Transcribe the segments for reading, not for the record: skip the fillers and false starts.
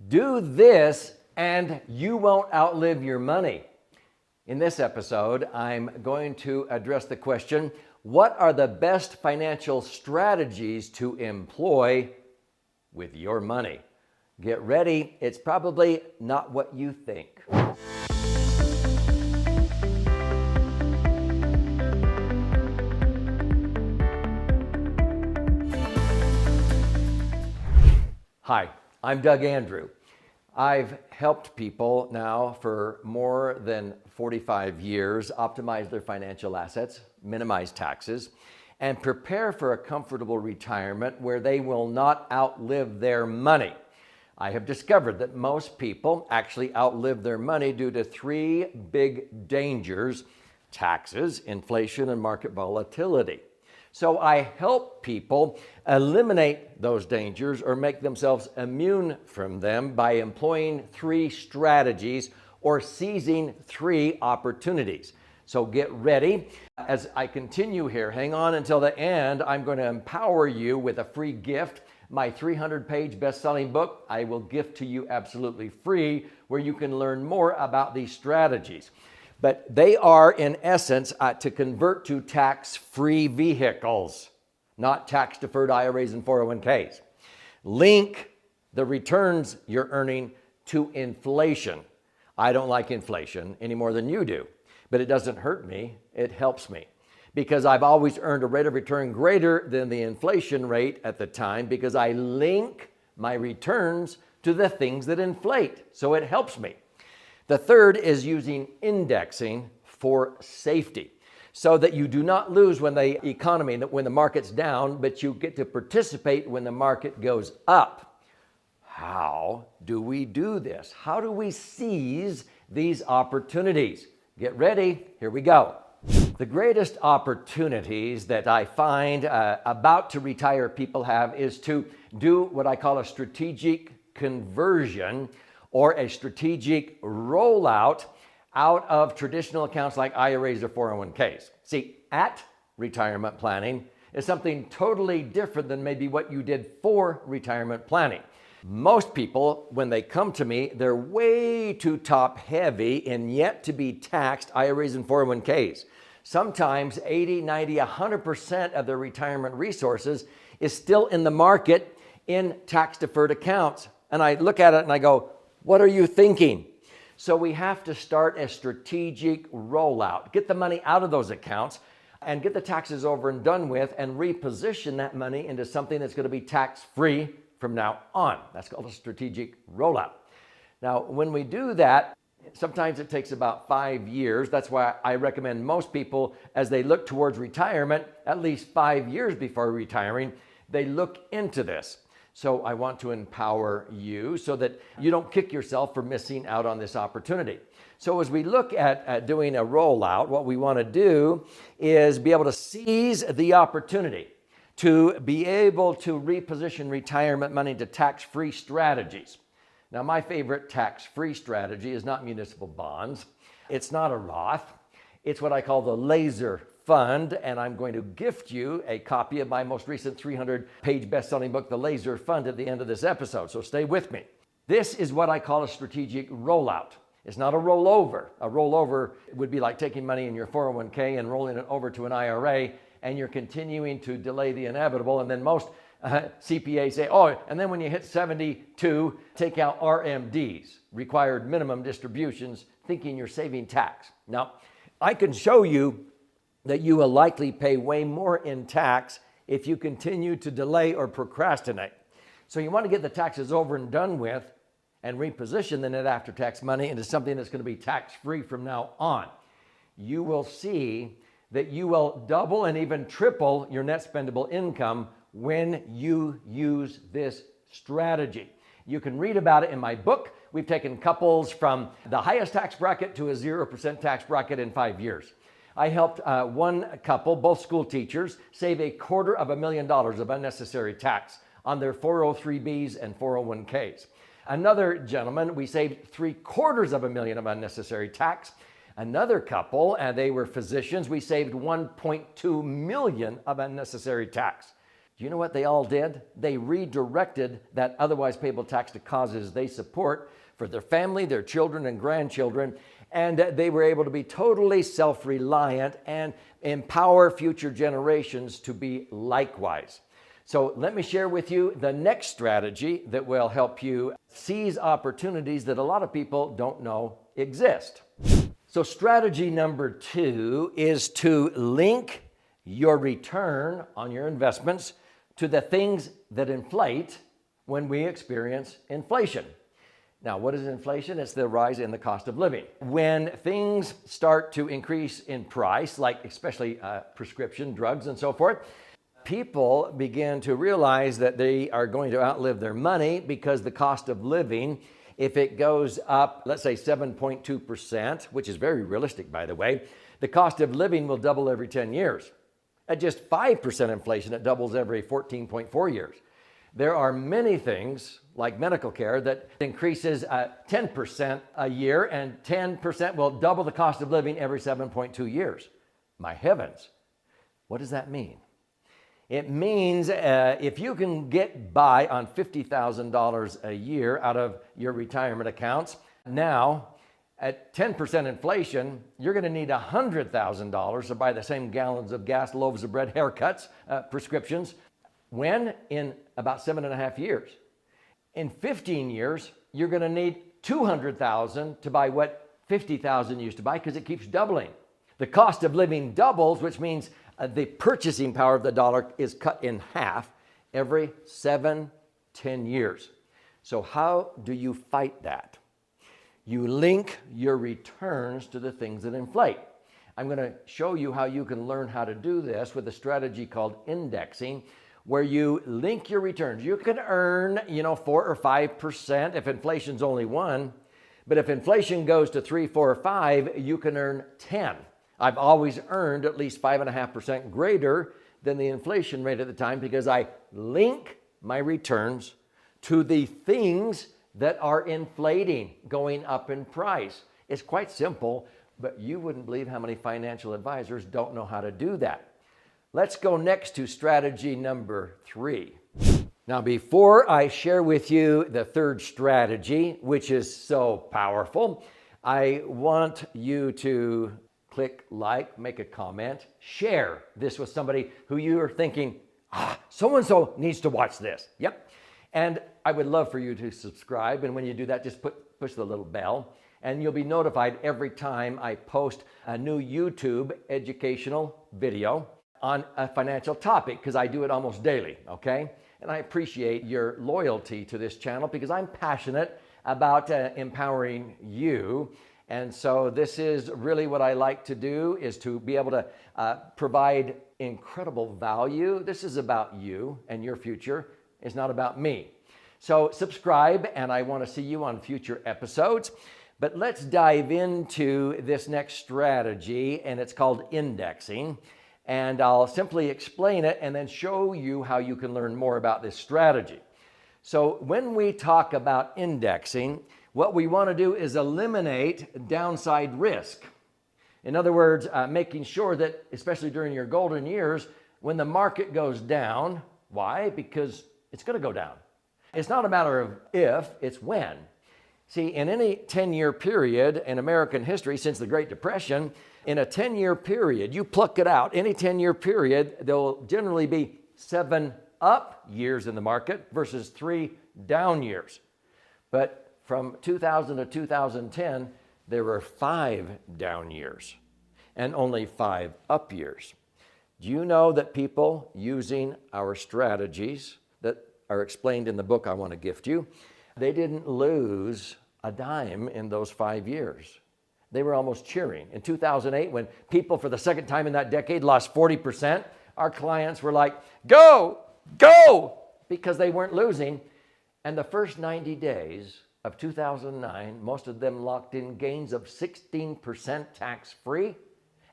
Do this and you won't outlive your money. In this episode, I'm going to address the question, what are the best financial strategies to employ with your money? Get ready, it's probably not what you think. Hi, I'm Doug Andrew. I've helped people now for more than 45 years optimize their financial assets, minimize taxes, and prepare for a comfortable retirement where they will not outlive their money. I have discovered that most people actually outlive their money due to three big dangers: taxes, inflation, and market volatility. So I help people eliminate those dangers or make themselves immune from them by employing three strategies or seizing three opportunities. So get ready. As I continue here, hang on until the end. I'm going to empower you with a free gift. My 300-page best-selling book, I will gift to you absolutely free, where you can learn more about these strategies. But they are, in essence, to convert to tax-free vehicles, not tax-deferred IRAs and 401ks. Link the returns you're earning to inflation. I don't like inflation any more than you do, but it doesn't hurt me, it helps me. Because I've always earned a rate of return greater than the inflation rate at the time, because I link my returns to the things that inflate, so it helps me. The third is using indexing for safety, so that you do not lose when the economy, when the market's down, but you get to participate when the market goes up. How do we do this? How do we seize these opportunities? Get ready, here we go. The greatest opportunities that I find about to retire people have is to do what I call a strategic conversion or a strategic rollout out of traditional accounts like IRAs or 401ks. See, at retirement planning is something totally different than maybe what you did for retirement planning. Most people, when they come to me, they're way too top heavy in yet to be taxed IRAs and 401ks. Sometimes 80, 90, 100% of their retirement resources is still in the market in tax deferred accounts. And I look at it and I go, what are you thinking? So we have to start a strategic rollout. Get the money out of those accounts and get the taxes over and done with and reposition that money into something that's going to be tax-free from now on. That's called a strategic rollout. Now, when we do that, sometimes it takes about 5 years. That's why I recommend most people, as they look towards retirement, at least 5 years before retiring, they look into this. So I want to empower you so that you don't kick yourself for missing out on this opportunity. So as we look at doing a rollout, what we want to do is be able to seize the opportunity to be able to reposition retirement money to tax-free strategies. Now, my favorite tax-free strategy is not municipal bonds. It's not a Roth. It's what I call the laser fund, and I'm going to gift you a copy of my most recent 300-page best-selling book, The Laser Fund, at the end of this episode, so stay with me. This is what I call a strategic rollout. It's not a rollover. A rollover would be like taking money in your 401k and rolling it over to an IRA, and you're continuing to delay the inevitable, and then most CPAs say, oh, and then when you hit 72, take out RMDs, required minimum distributions, thinking you're saving tax. Now, I can show you that you will likely pay way more in tax if you continue to delay or procrastinate. So you want to get the taxes over and done with and reposition the net after-tax money into something that's going to be tax-free from now on. You will see that you will double and even triple your net spendable income when you use this strategy. You can read about it in my book. We've taken couples from the highest tax bracket to a 0% tax bracket in 5 years. I helped one couple, both school teachers, save $250,000 of unnecessary tax on their 403Bs and 401ks. Another gentleman, we saved $750,000 of unnecessary tax. Another couple, and they were physicians, we saved $1.2 million of unnecessary tax. Do you know what they all did? They redirected that otherwise payable tax to causes they support for their family, their children, and grandchildren. And they were able to be totally self-reliant and empower future generations to be likewise. So let me share with you the next strategy that will help you seize opportunities that a lot of people don't know exist. So strategy number 2 is to link your return on your investments to the things that inflate when we experience inflation. Now, what is inflation? It's the rise in the cost of living. When things start to increase in price, like especially prescription drugs and so forth, people begin to realize that they are going to outlive their money because the cost of living, if it goes up, let's say 7.2%, which is very realistic, by the way, the cost of living will double every 10 years. At just 5% inflation, it doubles every 14.4 years. There are many things like medical care that increases 10% a year, and 10% will double the cost of living every 7.2 years. My heavens, what does that mean? It means if you can get by on $50,000 a year out of your retirement accounts, now at 10% inflation, you're going to need $100,000 to buy the same gallons of gas, loaves of bread, haircuts, prescriptions. When? In about 7.5 years. In 15 years, you're going to need $200,000 to buy what $50,000 used to buy, because it keeps doubling. The cost of living doubles, which means the purchasing power of the dollar is cut in half every 7-10 years. So how do you fight that? You link your returns to the things that inflate. I'm going to show you how you can learn how to do this with a strategy called indexing, where you link your returns. You can earn, 4 or 5% if inflation's only 1, but if inflation goes to 3, 4, or 5, you can earn 10. I've always earned at least 5.5% greater than the inflation rate at the time because I link my returns to the things that are inflating, going up in price. It's quite simple, but you wouldn't believe how many financial advisors don't know how to do that. Let's go next to strategy number 3. Now, before I share with you the third strategy, which is so powerful, I want you to click like, make a comment, share this with somebody who you are thinking, so-and-so needs to watch this. Yep. And I would love for you to subscribe. And when you do that, just push the little bell, and you'll be notified every time I post a new YouTube educational video on a financial topic, because I do it almost daily, okay? And I appreciate your loyalty to this channel because I'm passionate about empowering you. And so this is really what I like to do, is to be able to provide incredible value. This is about you and your future. It's not about me. So subscribe, and I want to see you on future episodes. But let's dive into this next strategy, and it's called indexing. And I'll simply explain it and then show you how you can learn more about this strategy. So when we talk about indexing, what we want to do is eliminate downside risk. In other words, making sure that, especially during your golden years, when the market goes down, why? Because it's going to go down. It's not a matter of if, it's when. See, in any 10-year period in American history since the Great Depression, in a 10-year period, you pluck it out, any 10-year period, there'll generally be 7 up years in the market versus 3 down years. But from 2000 to 2010, there were 5 down years and only 5 up years. Do you know that people using our strategies that are explained in the book I want to gift you, they didn't lose a dime in those 5 years? They were almost cheering. In 2008, when people for the second time in that decade lost 40%, our clients were like, go, go, because they weren't losing. And the first 90 days of 2009, most of them locked in gains of 16% tax-free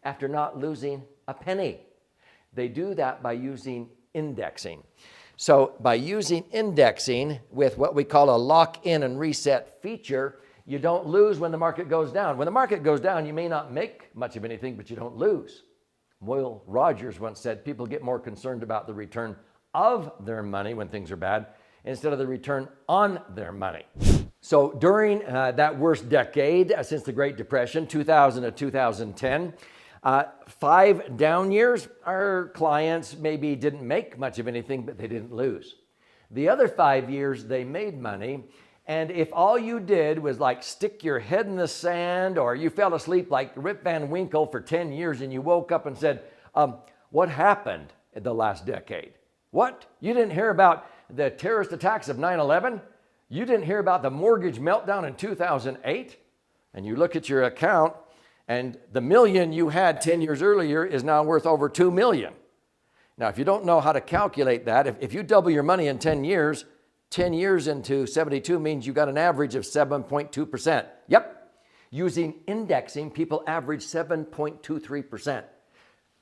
after not losing a penny. They do that by using indexing. So by using indexing with what we call a lock-in and reset feature, you don't lose when the market goes down. When the market goes down, you may not make much of anything, but you don't lose. Will Rogers once said, people get more concerned about the return of their money when things are bad instead of the return on their money. So during that worst decade since the Great Depression, 2000 to 2010, 5 down years, our clients maybe didn't make much of anything, but they didn't lose. The other 5 years, they made money. And if all you did was like stick your head in the sand, or you fell asleep like Rip Van Winkle for 10 years and you woke up and said, what happened in the last decade? What? You didn't hear about the terrorist attacks of 9/11? You didn't hear about the mortgage meltdown in 2008? And you look at your account and the million you had 10 years earlier is now worth over 2 million. Now, if you don't know how to calculate that, if you double your money in 10 years, 10 years into 72 means you got an average of 7.2%. Yep. Using indexing, people average 7.23%.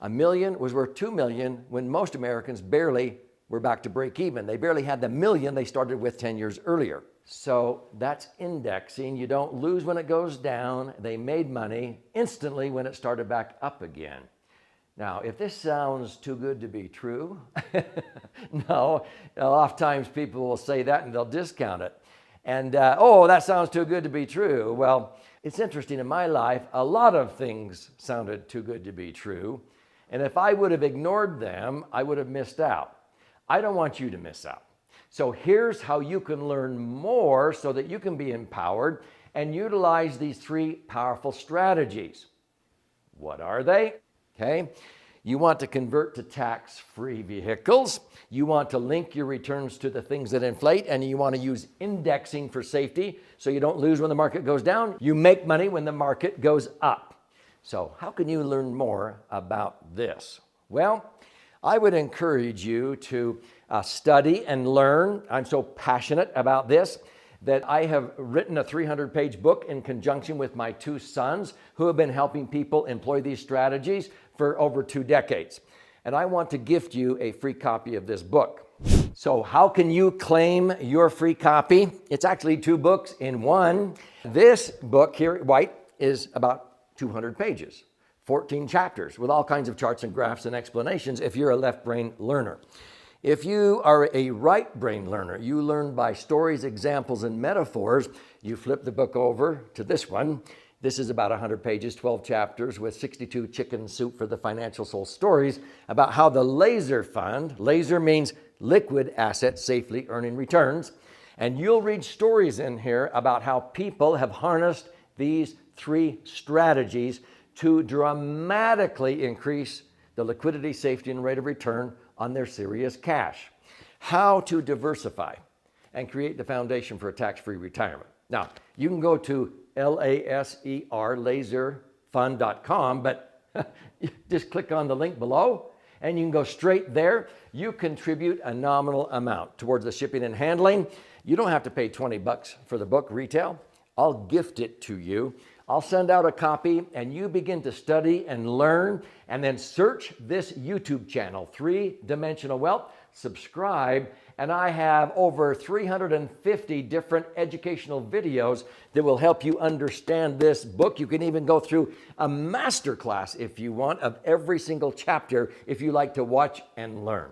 A million was worth 2 million when most Americans barely were back to break even. They barely had the million they started with 10 years earlier. So that's indexing. You don't lose when it goes down. They made money instantly when it started back up again. Now, if this sounds too good to be true, no, oftentimes people will say that and they'll discount it. And, oh, that sounds too good to be true. Well, it's interesting. In my life, a lot of things sounded too good to be true. And if I would have ignored them, I would have missed out. I don't want you to miss out. So here's how you can learn more so that you can be empowered and utilize these 3 powerful strategies. What are they? Okay. You want to convert to tax-free vehicles. You want to link your returns to the things that inflate, and you want to use indexing for safety so you don't lose when the market goes down. You make money when the market goes up. So how can you learn more about this? Well, I would encourage you to study and learn. I'm so passionate about this that I have written a 300-page book in conjunction with my 2 sons who have been helping people employ these strategies for over 2 decades. And I want to gift you a free copy of this book. So how can you claim your free copy? It's actually 2 books in one. This book here, white, is about 200 pages, 14 chapters with all kinds of charts and graphs and explanations if you're a left brain learner. If you are a right brain learner, you learn by stories, examples, and metaphors. You flip the book over to this one. This is about 100 pages, 12 chapters with 62 chicken soup for the financial soul stories about how the laser fund, laser means liquid assets safely earning returns. And you'll read stories in here about how people have harnessed these 3 strategies to dramatically increase the liquidity, safety, and rate of return on their serious cash. How to diversify and create the foundation for a tax-free retirement. Now, you can go to laserfund.com, but just click on the link below and you can go straight there. You contribute a nominal amount towards the shipping and handling. You don't have to pay $20 for the book retail. I'll gift it to you. I'll send out a copy and you begin to study and learn, and then search this YouTube channel, 3-Dimensional Wealth, subscribe, and I have over 350 different educational videos that will help you understand this book. You can even go through a masterclass if you want of every single chapter if you like to watch and learn.